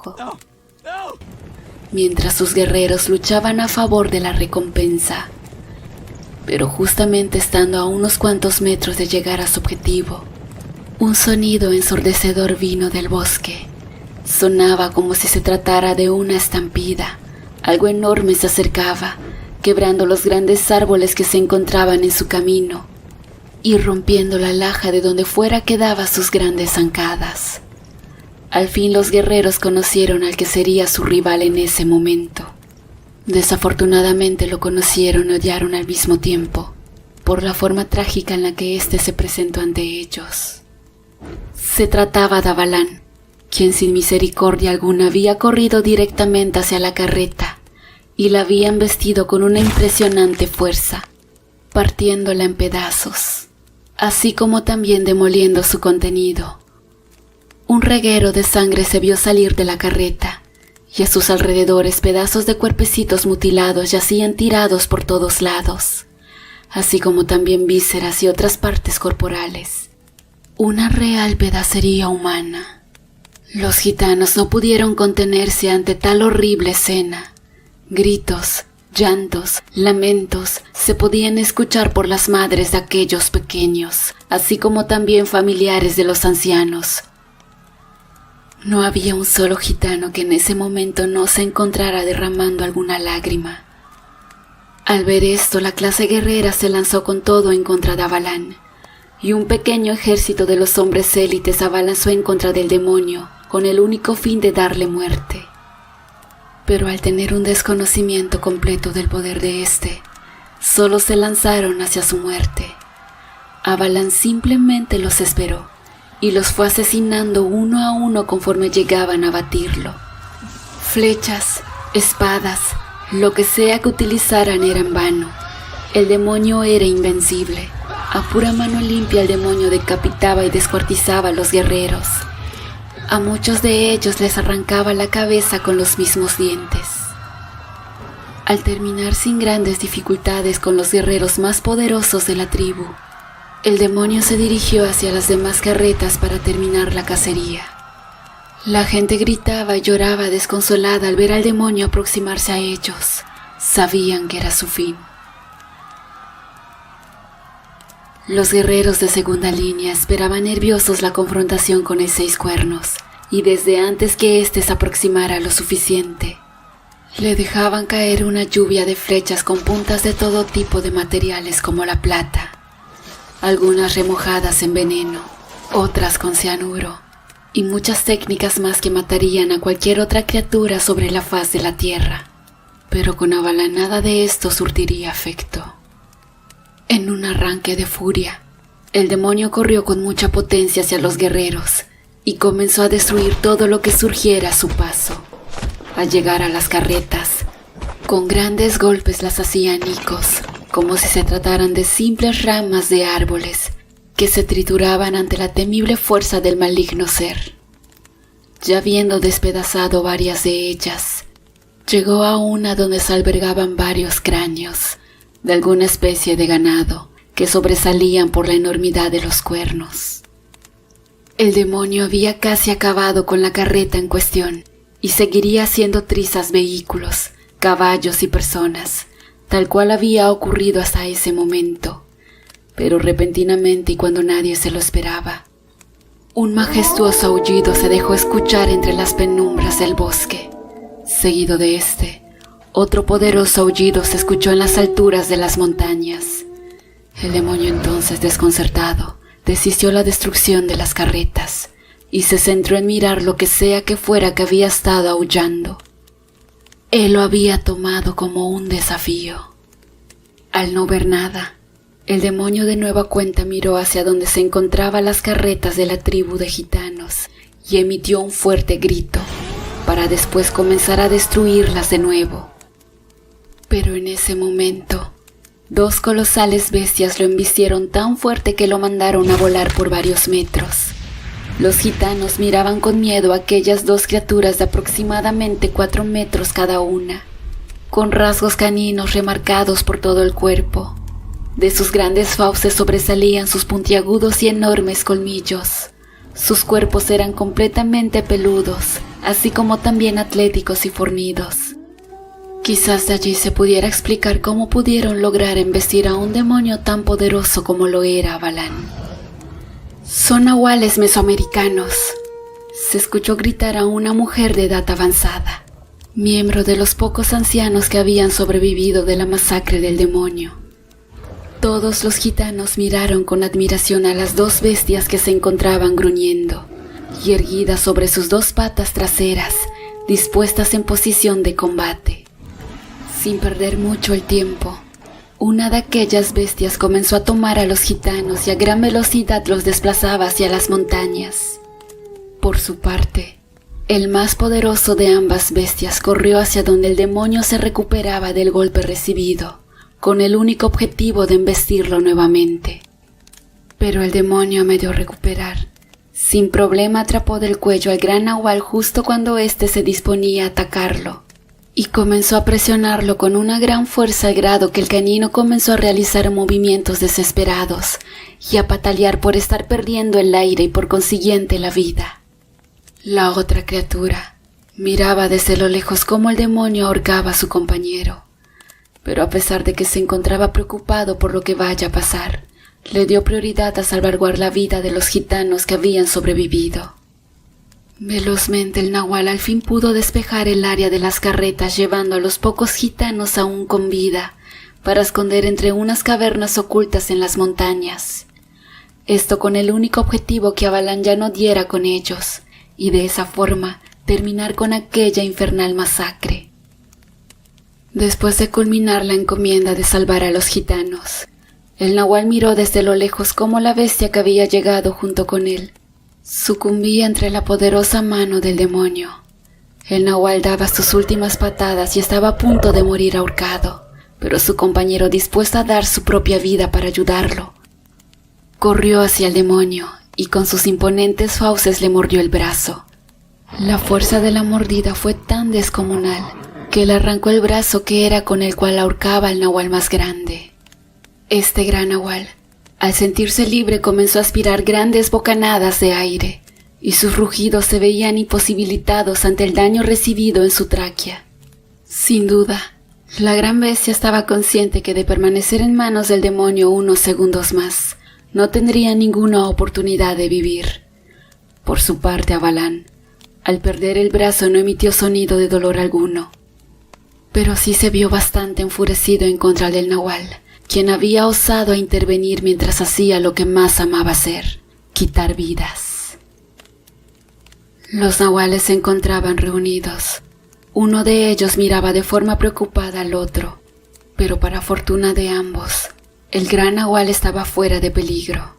brujo, mientras sus guerreros luchaban a favor de la recompensa. Pero justamente estando a unos cuantos metros de llegar a su objetivo, un sonido ensordecedor vino del bosque. Sonaba como si se tratara de una estampida. Algo enorme se acercaba, quebrando los grandes árboles que se encontraban en su camino y rompiendo la laja de donde fuera que daba sus grandes zancadas. Al fin los guerreros conocieron al que sería su rival en ese momento. Desafortunadamente lo conocieron y odiaron al mismo tiempo, por la forma trágica en la que éste se presentó ante ellos. Se trataba de Avalán, quien sin misericordia alguna había corrido directamente hacia la carreta y la había embestido con una impresionante fuerza, partiéndola en pedazos, así como también demoliendo su contenido. Un reguero de sangre se vio salir de la carreta, y a sus alrededores pedazos de cuerpecitos mutilados yacían tirados por todos lados, así como también vísceras y otras partes corporales. Una real pedacería humana. Los gitanos no pudieron contenerse ante tal horrible escena. Gritos, llantos, lamentos se podían escuchar por las madres de aquellos pequeños, así como también familiares de los ancianos. No había un solo gitano que en ese momento no se encontrara derramando alguna lágrima. Al ver esto, la clase guerrera se lanzó con todo en contra de Avalán, y un pequeño ejército de los hombres élites abalanzó en contra del demonio con el único fin de darle muerte. Pero al tener un desconocimiento completo del poder de éste, solo se lanzaron hacia su muerte. Avalán simplemente los esperó y los fue asesinando uno a uno conforme llegaban a batirlo. Flechas, espadas, lo que sea que utilizaran era en vano. El demonio era invencible. A pura mano limpia el demonio decapitaba y descuartizaba a los guerreros. A muchos de ellos les arrancaba la cabeza con los mismos dientes. Al terminar sin grandes dificultades con los guerreros más poderosos de la tribu, el demonio se dirigió hacia las demás carretas para terminar la cacería. La gente gritaba y lloraba desconsolada al ver al demonio aproximarse a ellos. Sabían que era su fin. Los guerreros de segunda línea esperaban nerviosos la confrontación con el Seis Cuernos, y desde antes que éste se aproximara lo suficiente, le dejaban caer una lluvia de flechas con puntas de todo tipo de materiales como la plata, algunas remojadas en veneno, otras con cianuro, y muchas técnicas más que matarían a cualquier otra criatura sobre la faz de la tierra. Pero con Avalán nada de esto surtiría efecto. En un arranque de furia, el demonio corrió con mucha potencia hacia los guerreros y comenzó a destruir todo lo que surgiera a su paso. Al llegar a las carretas, con grandes golpes las hacía añicos, como si se trataran de simples ramas de árboles que se trituraban ante la temible fuerza del maligno ser. Ya habiendo despedazado varias de ellas, llegó a una donde se albergaban varios cráneos de alguna especie de ganado que sobresalían por la enormidad de los cuernos. El demonio había casi acabado con la carreta en cuestión y seguiría haciendo trizas vehículos, caballos y personas, tal cual había ocurrido hasta ese momento. Pero repentinamente y cuando nadie se lo esperaba, un majestuoso aullido se dejó escuchar entre las penumbras del bosque. Seguido de este, otro poderoso aullido se escuchó en las alturas de las montañas. El demonio entonces, desconcertado, desistió la destrucción de las carretas y se centró en mirar lo que sea que fuera que había estado aullando. Él lo había tomado como un desafío. Al no ver nada, el demonio de nueva cuenta miró hacia donde se encontraban las carretas de la tribu de gitanos y emitió un fuerte grito, para después comenzar a destruirlas de nuevo. Pero en ese momento, dos colosales bestias lo embistieron tan fuerte que lo mandaron a volar por varios metros. Los gitanos miraban con miedo a aquellas dos criaturas de aproximadamente 4 metros cada una, con rasgos caninos remarcados por todo el cuerpo. De sus grandes fauces sobresalían sus puntiagudos y enormes colmillos, Sus cuerpos eran completamente peludos, así como también atléticos y fornidos. Quizás de allí se pudiera explicar cómo pudieron lograr embestir a un demonio tan poderoso como lo era Avalán. «Son nahuales mesoamericanos», se escuchó gritar a una mujer de edad avanzada, miembro de los pocos ancianos que habían sobrevivido de la masacre del demonio. Todos los gitanos miraron con admiración a las dos bestias que se encontraban gruñendo y erguidas sobre sus dos patas traseras, dispuestas en posición de combate. Sin perder mucho el tiempo, una de aquellas bestias comenzó a tomar a los gitanos y a gran velocidad los desplazaba hacia las montañas. Por su parte, el más poderoso de ambas bestias corrió hacia donde el demonio se recuperaba del golpe recibido, con el único objetivo de embestirlo nuevamente. Pero el demonio, a medio recuperar, sin problema atrapó del cuello al gran nahual justo cuando éste se disponía a atacarlo, y comenzó a presionarlo con una gran fuerza al grado que el canino comenzó a realizar movimientos desesperados y a patalear por estar perdiendo el aire y por consiguiente la vida. La otra criatura miraba desde lo lejos cómo el demonio ahorcaba a su compañero, pero a pesar de que se encontraba preocupado por lo que vaya a pasar, le dio prioridad a salvaguardar la vida de los gitanos que habían sobrevivido. Velozmente el nahual al fin pudo despejar el área de las carretas, llevando a los pocos gitanos aún con vida para esconder entre unas cavernas ocultas en las montañas. Esto con el único objetivo que Avalán ya no diera con ellos, y de esa forma terminar con aquella infernal masacre. Después de culminar la encomienda de salvar a los gitanos, el nahual miró desde lo lejos cómo la bestia que había llegado junto con él sucumbía entre la poderosa mano del demonio. El nahual daba sus últimas patadas y estaba a punto de morir ahorcado, pero su compañero, dispuesto a dar su propia vida para ayudarlo, corrió hacia el demonio y con sus imponentes fauces le mordió el brazo. La fuerza de la mordida fue tan descomunal que le arrancó el brazo que era con el cual ahorcaba al nahual más grande. Este gran nahual, al sentirse libre, comenzó a aspirar grandes bocanadas de aire, y sus rugidos se veían imposibilitados ante el daño recibido en su tráquea. Sin duda, la gran bestia estaba consciente que de permanecer en manos del demonio unos segundos más, no tendría ninguna oportunidad de vivir. Por su parte, Avalán, al perder el brazo, no emitió sonido de dolor alguno, pero sí se vio bastante enfurecido en contra del nahual, quien había osado a intervenir mientras hacía lo que más amaba hacer, quitar vidas. Los nahuales se encontraban reunidos. Uno de ellos miraba de forma preocupada al otro, pero para fortuna de ambos, el gran nahual estaba fuera de peligro.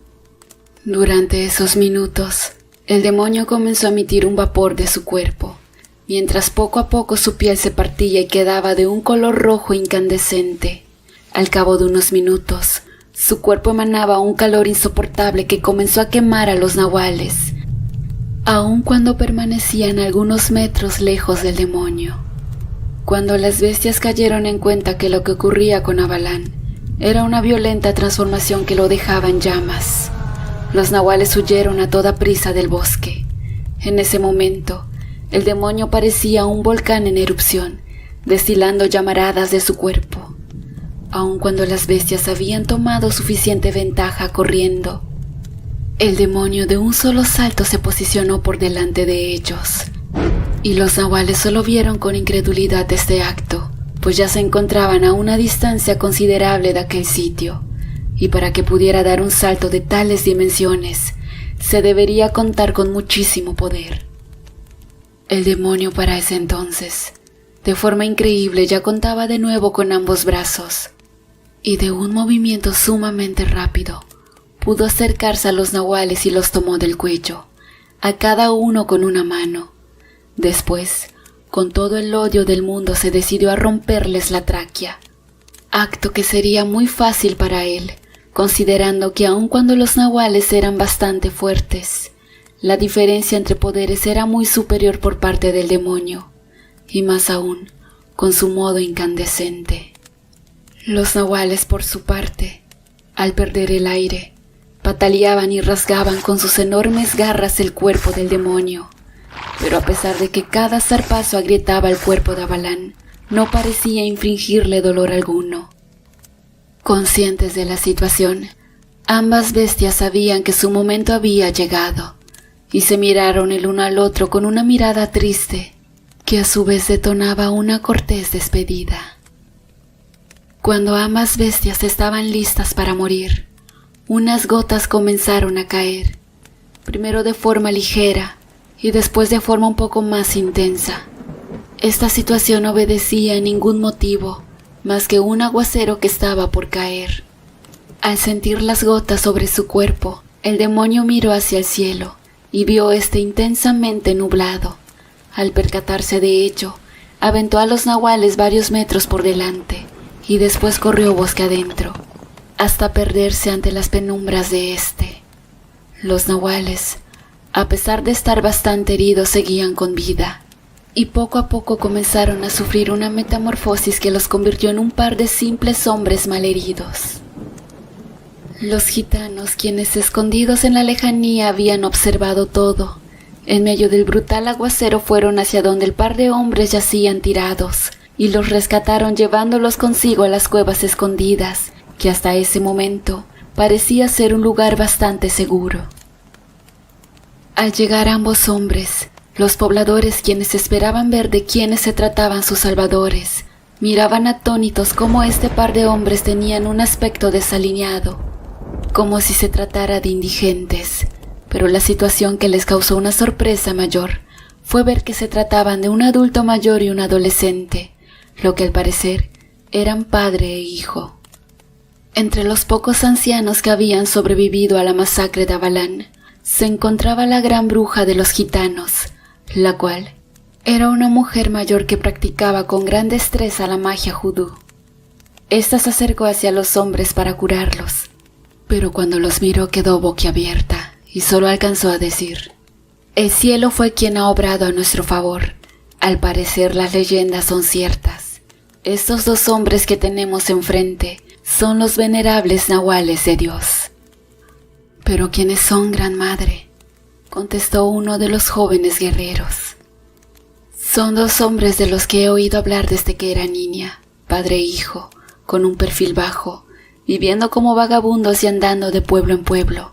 Durante esos minutos, el demonio comenzó a emitir un vapor de su cuerpo, mientras poco a poco su piel se partía y quedaba de un color rojo incandescente. Al cabo de unos minutos, su cuerpo emanaba un calor insoportable que comenzó a quemar a los nahuales, aun cuando permanecían algunos metros lejos del demonio. Cuando las bestias cayeron en cuenta que lo que ocurría con Avalán era una violenta transformación que lo dejaba en llamas, los nahuales huyeron a toda prisa del bosque. En ese momento, el demonio parecía un volcán en erupción, destilando llamaradas de su cuerpo. Aun cuando las bestias habían tomado suficiente ventaja corriendo, el demonio de un solo salto se posicionó por delante de ellos, y los nahuales solo vieron con incredulidad este acto, pues ya se encontraban a una distancia considerable de aquel sitio, y para que pudiera dar un salto de tales dimensiones, se debería contar con muchísimo poder. El demonio para ese entonces, de forma increíble, ya contaba de nuevo con ambos brazos, y de un movimiento sumamente rápido, pudo acercarse a los nahuales y los tomó del cuello, a cada uno con una mano. Después, con todo el odio del mundo, se decidió a romperles la tráquea, acto que sería muy fácil para él, considerando que aun cuando los nahuales eran bastante fuertes, la diferencia entre poderes era muy superior por parte del demonio, y más aún, con su modo incandescente. Los nahuales, por su parte, al perder el aire, Pataleaban y rasgaban con sus enormes garras el cuerpo del demonio, pero a pesar de que cada zarpazo agrietaba el cuerpo de Avalán, no parecía infligirle dolor alguno. Conscientes de la situación, ambas bestias sabían que su momento había llegado, y se miraron el uno al otro con una mirada triste, que a su vez detonaba una cortés despedida. Cuando ambas bestias estaban listas para morir, unas gotas comenzaron a caer, primero de forma ligera y después de forma un poco más intensa. Esta situación no obedecía a ningún motivo más que un aguacero que estaba por caer. Al sentir las gotas sobre su cuerpo, el demonio miró hacia el cielo y vio este intensamente nublado. Al percatarse de ello, aventó a los nahuales varios metros por delante y después corrió bosque adentro, hasta perderse ante las penumbras de este. Los nahuales, a pesar de estar bastante heridos, seguían con vida, y poco a poco comenzaron a sufrir una metamorfosis que los convirtió en un par de simples hombres malheridos. Los gitanos, quienes escondidos en la lejanía habían observado todo, en medio del brutal aguacero fueron hacia donde el par de hombres yacían tirados, y los rescataron llevándolos consigo a las cuevas escondidas, que hasta ese momento parecía ser un lugar bastante seguro. Al llegar ambos hombres, los pobladores, quienes esperaban ver de quiénes se trataban sus salvadores, miraban atónitos cómo este par de hombres tenían un aspecto desaliñado, como si se tratara de indigentes, pero la situación que les causó una sorpresa mayor fue ver que se trataban de un adulto mayor y un adolescente, lo que al parecer eran padre e hijo. Entre los pocos ancianos que habían sobrevivido a la masacre de Avalán, se encontraba la gran bruja de los gitanos, la cual era una mujer mayor que practicaba con gran destreza la magia judú. Esta se acercó hacia los hombres para curarlos, pero cuando los miró quedó boquiabierta y solo alcanzó a decir: «El cielo fue quien ha obrado a nuestro favor. Al parecer las leyendas son ciertas. Estos dos hombres que tenemos enfrente son los venerables nahuales de Dios». «¿Pero quiénes son, Gran Madre?», contestó uno de los jóvenes guerreros. «Son dos hombres de los que he oído hablar desde que era niña, padre e hijo, con un perfil bajo, viviendo como vagabundos y andando de pueblo en pueblo,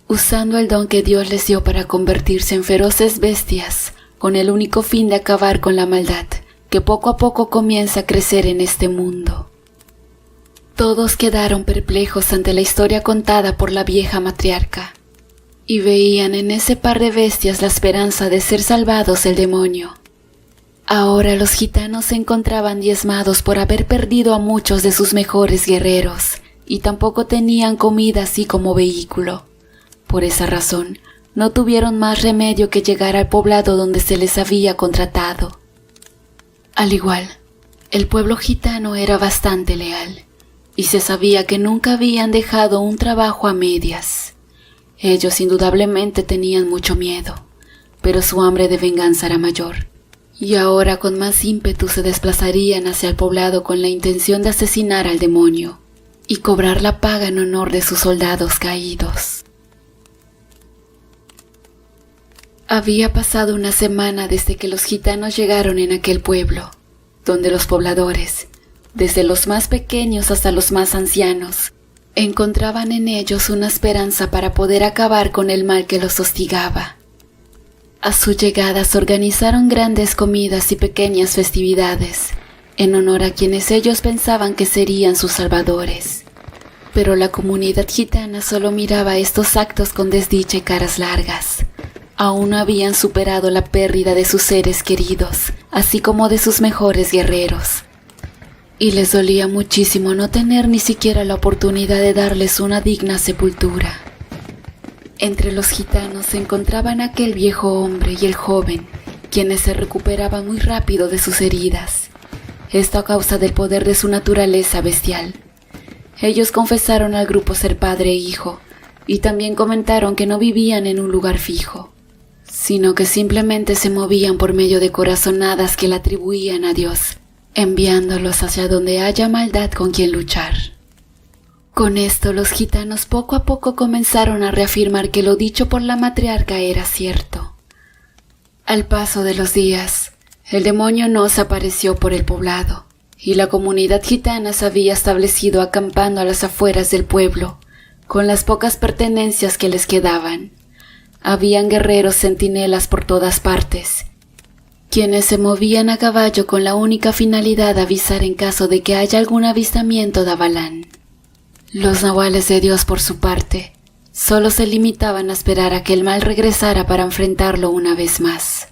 usando el don que Dios les dio para convertirse en feroces bestias, con el único fin de acabar con la maldad que poco a poco comienza a crecer en este mundo». Todos quedaron perplejos ante la historia contada por la vieja matriarca, y veían en ese par de bestias la esperanza de ser salvados del demonio. Ahora los gitanos se encontraban diezmados por haber perdido a muchos de sus mejores guerreros, y tampoco tenían comida así como vehículo. Por esa razón, no tuvieron más remedio que llegar al poblado donde se les había contratado. Al igual, el pueblo gitano era bastante leal, y se sabía que nunca habían dejado un trabajo a medias. Ellos indudablemente tenían mucho miedo, pero su hambre de venganza era mayor, y ahora con más ímpetu se desplazarían hacia el poblado con la intención de asesinar al demonio y cobrar la paga en honor de sus soldados caídos. Había pasado una semana desde que los gitanos llegaron en aquel pueblo, donde los pobladores, desde los más pequeños hasta los más ancianos, encontraban en ellos una esperanza para poder acabar con el mal que los hostigaba. A su llegada se organizaron grandes comidas y pequeñas festividades, en honor a quienes ellos pensaban que serían sus salvadores. Pero la comunidad gitana solo miraba estos actos con desdicha y caras largas. Aún no habían superado la pérdida de sus seres queridos, así como de sus mejores guerreros. Y les dolía muchísimo no tener ni siquiera la oportunidad de darles una digna sepultura. Entre los gitanos se encontraban aquel viejo hombre y el joven, quienes se recuperaban muy rápido de sus heridas, esto a causa del poder de su naturaleza bestial. Ellos confesaron al grupo ser padre e hijo, y también comentaron que no vivían en un lugar fijo, sino que simplemente se movían por medio de corazonadas que le atribuían a Dios, enviándolos hacia donde haya maldad con quien luchar. Con esto, los gitanos poco a poco comenzaron a reafirmar que lo dicho por la matriarca era cierto. Al paso de los días, el demonio no se apareció por el poblado, y la comunidad gitana se había establecido acampando a las afueras del pueblo, con las pocas pertenencias que les quedaban. Habían guerreros centinelas por todas partes, quienes se movían a caballo con la única finalidad de avisar en caso de que haya algún avistamiento de Avalán. Los nahuales de Dios, por su parte, solo se limitaban a esperar a que el mal regresara para enfrentarlo una vez más.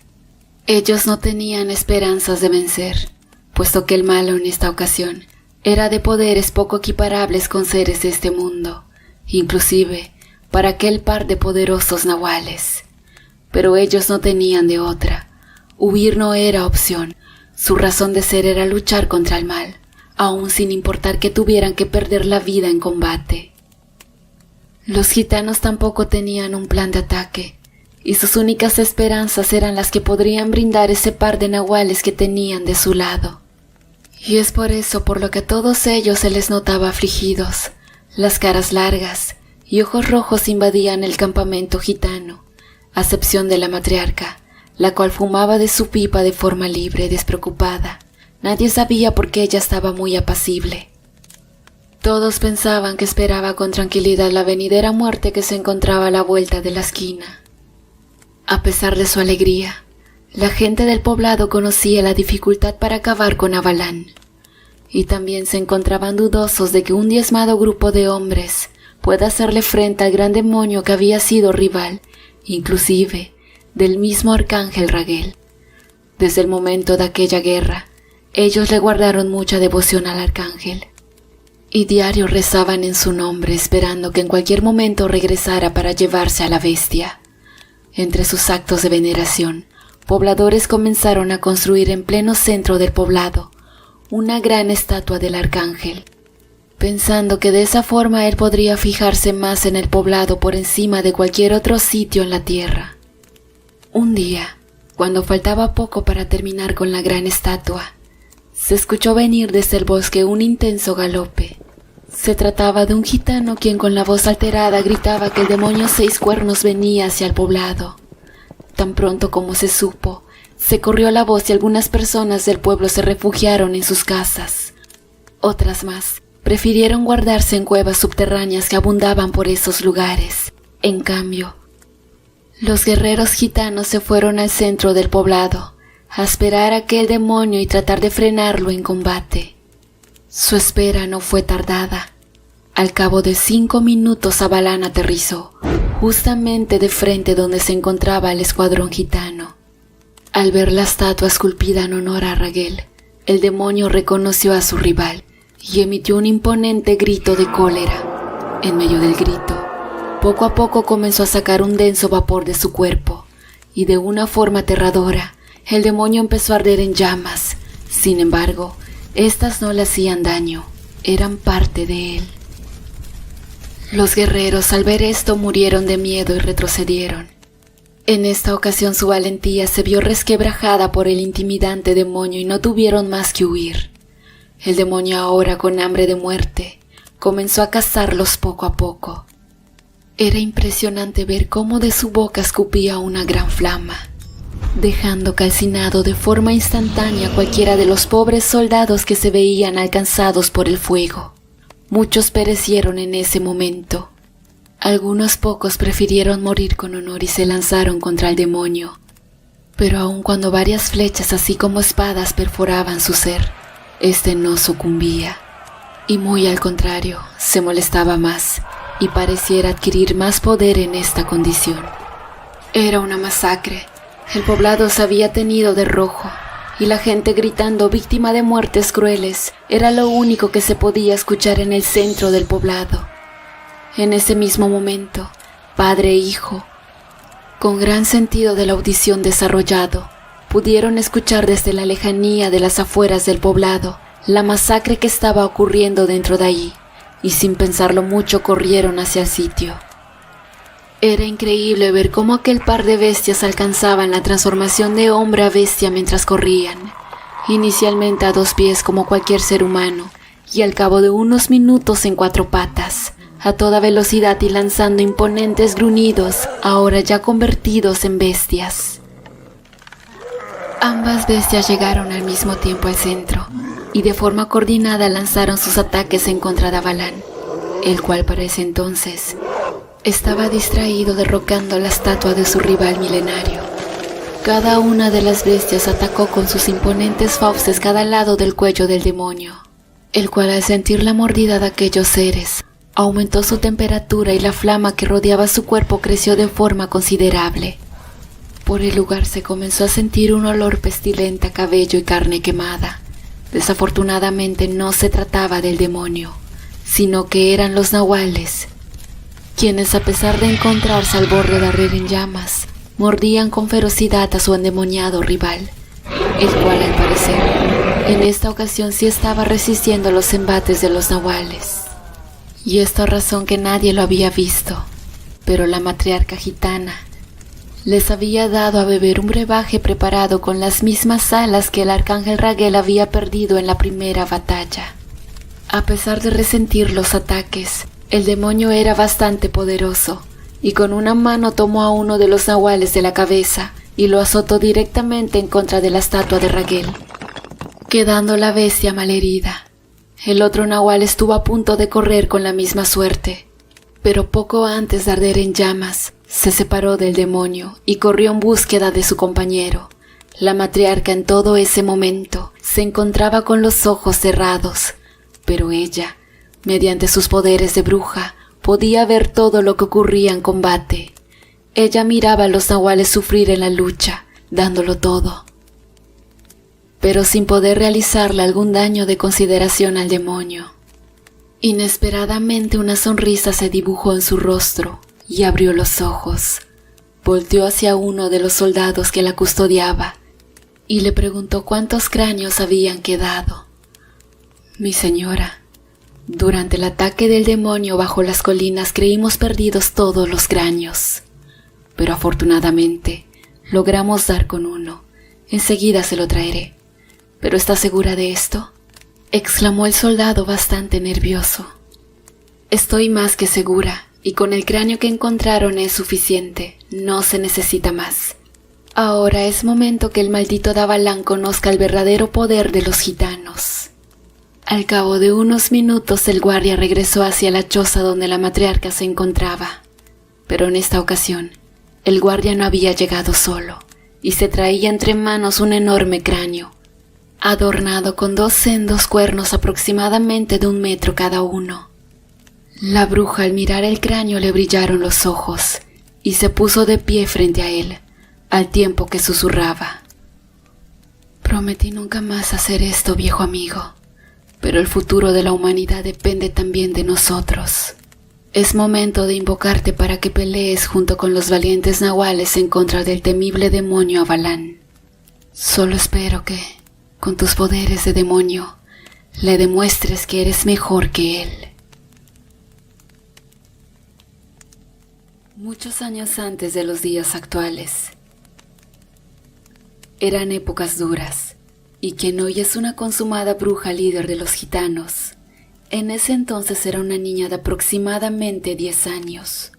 Ellos no tenían esperanzas de vencer, puesto que el malo en esta ocasión era de poderes poco equiparables con seres de este mundo, inclusive para aquel par de poderosos nahuales. Pero ellos no tenían de otra. Huir no era opción. Su razón de ser era luchar contra el mal, aun sin importar que tuvieran que perder la vida en combate. Los gitanos tampoco tenían un plan de ataque, y sus únicas esperanzas eran las que podrían brindar ese par de nahuales que tenían de su lado. Y es por eso por lo que a todos ellos se les notaba afligidos. Las caras largas y ojos rojos invadían el campamento gitano, a excepción de la matriarca, la cual fumaba de su pipa de forma libre y despreocupada. Nadie sabía por qué ella estaba muy apacible. Todos pensaban que esperaba con tranquilidad la venidera muerte que se encontraba a la vuelta de la esquina. A pesar de su alegría, la gente del poblado conocía la dificultad para acabar con Avalán, y también se encontraban dudosos de que un diezmado grupo de hombres pueda hacerle frente al gran demonio que había sido rival, inclusive, del mismo arcángel Raguel. Desde el momento de aquella guerra, ellos le guardaron mucha devoción al arcángel, y diario rezaban en su nombre esperando que en cualquier momento regresara para llevarse a la bestia. Entre sus actos de veneración, pobladores comenzaron a construir en pleno centro del poblado una gran estatua del arcángel, pensando que de esa forma él podría fijarse más en el poblado por encima de cualquier otro sitio en la tierra. Un día, cuando faltaba poco para terminar con la gran estatua, se escuchó venir desde el bosque un intenso galope. Se trataba de un gitano quien con la voz alterada gritaba que el demonio Seis Cuernos venía hacia el poblado. Tan pronto como se supo, se corrió la voz y algunas personas del pueblo se refugiaron en sus casas. Otras más prefirieron guardarse en cuevas subterráneas que abundaban por esos lugares. En cambio, los guerreros gitanos se fueron al centro del poblado a esperar a aquel demonio y tratar de frenarlo en combate. Su espera no fue tardada. Al cabo de 5 minutos Avalán aterrizó, justamente de frente donde se encontraba el escuadrón gitano. Al ver la estatua esculpida en honor a Raguel, el demonio reconoció a su rival y emitió un imponente grito de cólera. En medio del grito, poco a poco comenzó a sacar un denso vapor de su cuerpo, y de una forma aterradora, el demonio empezó a arder en llamas. Sin embargo, estas no le hacían daño, eran parte de él. Los guerreros al ver esto murieron de miedo y retrocedieron. En esta ocasión su valentía se vio resquebrajada por el intimidante demonio y no tuvieron más que huir. El demonio ahora, con hambre de muerte, comenzó a cazarlos poco a poco. Era impresionante ver cómo de su boca escupía una gran flama, dejando calcinado de forma instantánea cualquiera de los pobres soldados que se veían alcanzados por el fuego. Muchos perecieron en ese momento. Algunos pocos prefirieron morir con honor y se lanzaron contra el demonio. Pero aun cuando varias flechas así como espadas perforaban su ser, este no sucumbía. Y muy al contrario, se molestaba más y pareciera adquirir más poder en esta condición. Era una masacre. El poblado se había teñido de rojo, y la gente gritando víctima de muertes crueles era lo único que se podía escuchar en el centro del poblado. En ese mismo momento, padre e hijo, con gran sentido de la audición desarrollado, pudieron escuchar desde la lejanía de las afueras del poblado la masacre que estaba ocurriendo dentro de allí, y sin pensarlo mucho corrieron hacia el sitio. Era increíble ver cómo aquel par de bestias alcanzaban la transformación de hombre a bestia mientras corrían, inicialmente a 2 pies como cualquier ser humano, y al cabo de unos minutos en 4 patas, a toda velocidad y lanzando imponentes gruñidos, ahora ya convertidos en bestias. Ambas bestias llegaron al mismo tiempo al centro, y de forma coordinada lanzaron sus ataques en contra de Avalán, el cual para ese entonces estaba distraído derrocando la estatua de su rival milenario. Cada una de las bestias atacó con sus imponentes fauces cada lado del cuello del demonio, el cual al sentir la mordida de aquellos seres, aumentó su temperatura y la flama que rodeaba su cuerpo creció de forma considerable. Por el lugar se comenzó a sentir un olor pestilente a cabello y carne quemada. Desafortunadamente no se trataba del demonio, sino que eran los nahuales, quienes a pesar de encontrarse al borde de arder en llamas, mordían con ferocidad a su endemoniado rival, el cual al parecer, en esta ocasión sí estaba resistiendo los embates de los nahuales. Y esta razón que nadie lo había visto, pero la matriarca gitana les había dado a beber un brebaje preparado con las mismas alas que el arcángel Raguel había perdido en la primera batalla. A pesar de resentir los ataques, el demonio era bastante poderoso, y con una mano tomó a uno de los nahuales de la cabeza y lo azotó directamente en contra de la estatua de Raguel, quedando la bestia malherida. El otro nahual estuvo a punto de correr con la misma suerte, pero poco antes de arder en llamas, se separó del demonio y corrió en búsqueda de su compañero. La matriarca en todo ese momento se encontraba con los ojos cerrados, pero ella, mediante sus poderes de bruja, podía ver todo lo que ocurría en combate. Ella miraba a los nahuales sufrir en la lucha, dándolo todo, pero sin poder realizarle algún daño de consideración al demonio. Inesperadamente una sonrisa se dibujó en su rostro y abrió los ojos. Volteó hacia uno de los soldados que la custodiaba y le preguntó cuántos cráneos habían quedado. Mi señora, durante el ataque del demonio bajo las colinas creímos perdidos todos los cráneos, pero afortunadamente logramos dar con uno. Enseguida se lo traeré. ¿Pero está segura de esto?, exclamó el soldado bastante nervioso. Estoy más que segura, y con el cráneo que encontraron es suficiente, no se necesita más. Ahora es momento que el maldito Avalán conozca el verdadero poder de los gitanos. Al cabo de unos minutos el guardia regresó hacia la choza donde la matriarca se encontraba, pero en esta ocasión el guardia no había llegado solo, y se traía entre manos un enorme cráneo, adornado con 2 sendos cuernos aproximadamente de 1 metro cada uno. La bruja al mirar el cráneo le brillaron los ojos y se puso de pie frente a él, al tiempo que susurraba: Prometí nunca más hacer esto, viejo amigo, pero el futuro de la humanidad depende también de nosotros. Es momento de invocarte para que pelees junto con los valientes nahuales en contra del temible demonio Avalán. Solo espero que, con tus poderes de demonio, le demuestres que eres mejor que él. Muchos años antes de los días actuales, eran épocas duras, y quien hoy es una consumada bruja líder de los gitanos, en ese entonces era una niña de aproximadamente 10 años,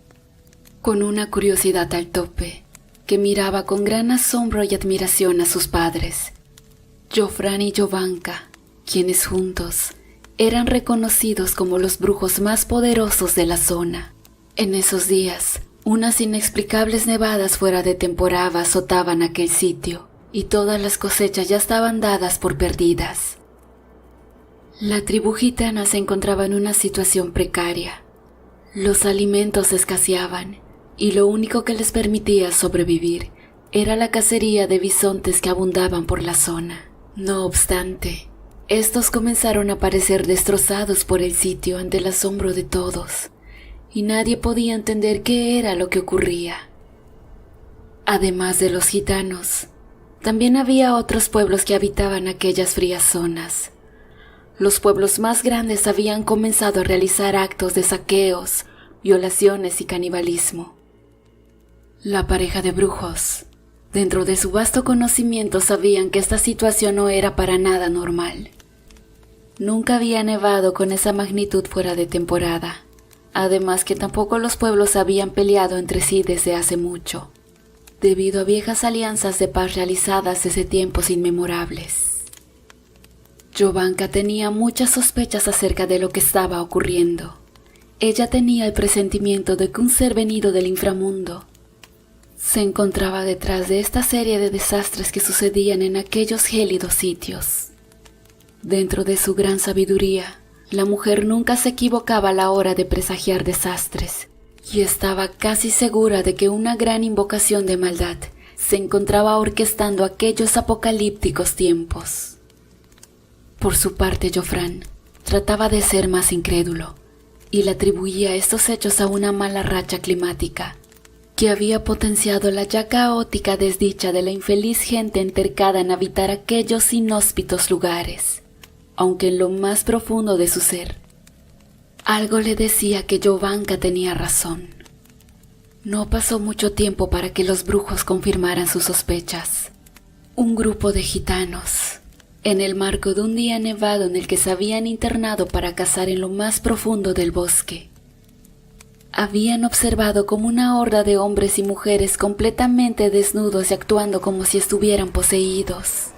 con una curiosidad al tope, que miraba con gran asombro y admiración a sus padres, Jofran y Jovanka, quienes juntos eran reconocidos como los brujos más poderosos de la zona. En esos días, unas inexplicables nevadas fuera de temporada azotaban aquel sitio, y todas las cosechas ya estaban dadas por perdidas. La tribu gitana se encontraba en una situación precaria. Los alimentos escaseaban, y lo único que les permitía sobrevivir era la cacería de bisontes que abundaban por la zona. No obstante, estos comenzaron a parecer destrozados por el sitio ante el asombro de todos, y nadie podía entender qué era lo que ocurría. Además de los gitanos, también había otros pueblos que habitaban aquellas frías zonas. Los pueblos más grandes habían comenzado a realizar actos de saqueos, violaciones y canibalismo. La pareja de brujos, dentro de su vasto conocimiento, sabían que esta situación no era para nada normal. Nunca había nevado con esa magnitud fuera de temporada, además que tampoco los pueblos habían peleado entre sí desde hace mucho, debido a viejas alianzas de paz realizadas desde tiempos inmemorables. Jovanka tenía muchas sospechas acerca de lo que estaba ocurriendo. Ella tenía el presentimiento de que un ser venido del inframundo se encontraba detrás de esta serie de desastres que sucedían en aquellos gélidos sitios. Dentro de su gran sabiduría, la mujer nunca se equivocaba a la hora de presagiar desastres, y estaba casi segura de que una gran invocación de maldad se encontraba orquestando aquellos apocalípticos tiempos. Por su parte, Jofran trataba de ser más incrédulo, y le atribuía estos hechos a una mala racha climática, que había potenciado la ya caótica desdicha de la infeliz gente entercada en habitar aquellos inhóspitos lugares, aunque en lo más profundo de su ser, algo le decía que Jovanka tenía razón. No pasó mucho tiempo para que los brujos confirmaran sus sospechas. Un grupo de gitanos, en el marco de un día nevado en el que se habían internado para cazar en lo más profundo del bosque, habían observado como una horda de hombres y mujeres completamente desnudos y actuando como si estuvieran poseídos.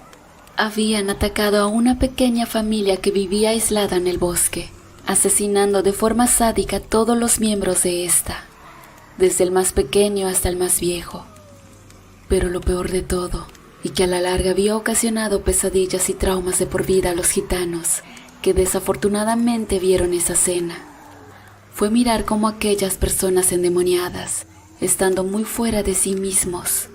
Habían atacado a una pequeña familia que vivía aislada en el bosque, asesinando de forma sádica a todos los miembros de esta, desde el más pequeño hasta el más viejo. Pero lo peor de todo, y que a la larga había ocasionado pesadillas y traumas de por vida a los gitanos que desafortunadamente vieron esa escena, fue mirar cómo aquellas personas endemoniadas, estando muy fuera de sí mismos,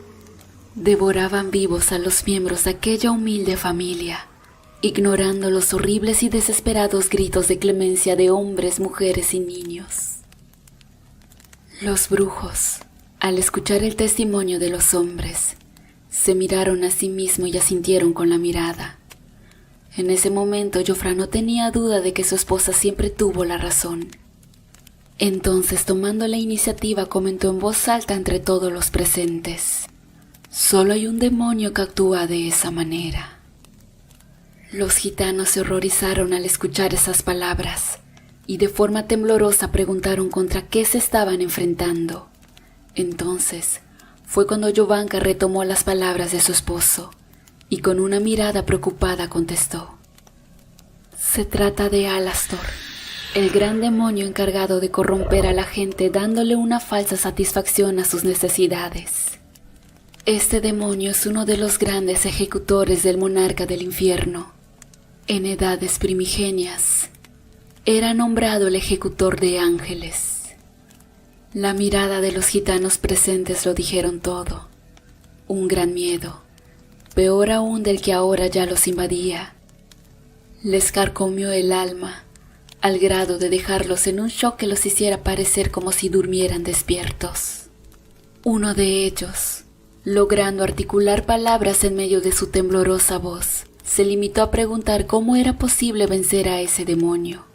devoraban vivos a los miembros de aquella humilde familia, ignorando los horribles y desesperados gritos de clemencia de hombres, mujeres y niños. Los brujos, al escuchar el testimonio de los hombres, se miraron a sí mismos y asintieron con la mirada. En ese momento Jofran no tenía duda de que su esposa siempre tuvo la razón. Entonces, tomando la iniciativa, comentó en voz alta entre todos los presentes: «Solo hay un demonio que actúa de esa manera». Los gitanos se horrorizaron al escuchar esas palabras y de forma temblorosa preguntaron contra qué se estaban enfrentando. Entonces fue cuando Jovanka retomó las palabras de su esposo y con una mirada preocupada contestó: «Se trata de Alastor, el gran demonio encargado de corromper a la gente dándole una falsa satisfacción a sus necesidades. Este demonio es uno de los grandes ejecutores del monarca del infierno. En edades primigenias, era nombrado el ejecutor de ángeles». La mirada de los gitanos presentes lo dijeron todo. Un gran miedo, peor aún del que ahora ya los invadía, les carcomió el alma, al grado de dejarlos en un shock que los hiciera parecer como si durmieran despiertos. Uno de ellos, logrando articular palabras en medio de su temblorosa voz, se limitó a preguntar cómo era posible vencer a ese demonio.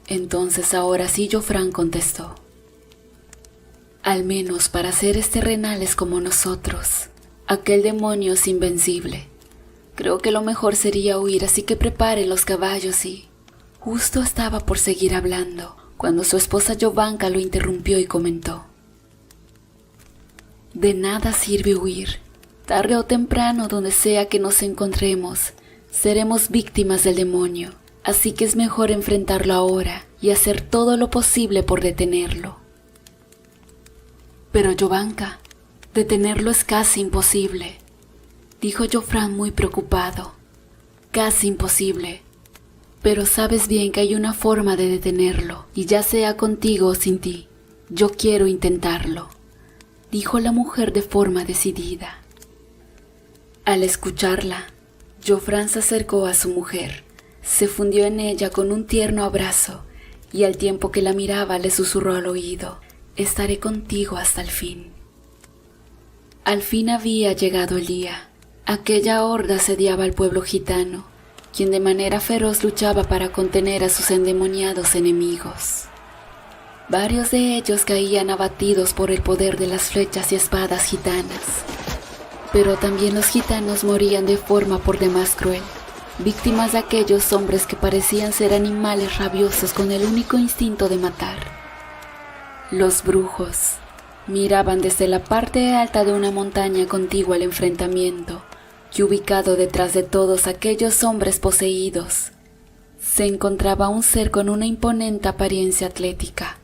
Entonces ahora sí Jofran contestó: «Al menos para seres terrenales como nosotros, aquel demonio es invencible. Creo que lo mejor sería huir, así que preparen los caballos y...». Justo estaba por seguir hablando, cuando su esposa Jovanka lo interrumpió y comentó: «De nada sirve huir. Tarde o temprano, donde sea que nos encontremos, seremos víctimas del demonio, así que es mejor enfrentarlo ahora y hacer todo lo posible por detenerlo». «Pero Jovanka, detenerlo es casi imposible», dijo Jofran muy preocupado. «Casi imposible. Pero sabes bien que hay una forma de detenerlo, y ya sea contigo o sin ti, yo quiero intentarlo», dijo la mujer de forma decidida. Al escucharla, Jofran se acercó a su mujer, se fundió en ella con un tierno abrazo, y al tiempo que la miraba le susurró al oído: «Estaré contigo hasta el fin». Al fin había llegado el día. Aquella horda asediaba al pueblo gitano, quien de manera feroz luchaba para contener a sus endemoniados enemigos. Varios de ellos caían abatidos por el poder de las flechas y espadas gitanas, pero también los gitanos morían de forma por demás cruel, víctimas de aquellos hombres que parecían ser animales rabiosos con el único instinto de matar. Los brujos miraban desde la parte alta de una montaña contigua al enfrentamiento, y ubicado detrás de todos aquellos hombres poseídos, se encontraba un ser con una imponente apariencia atlética,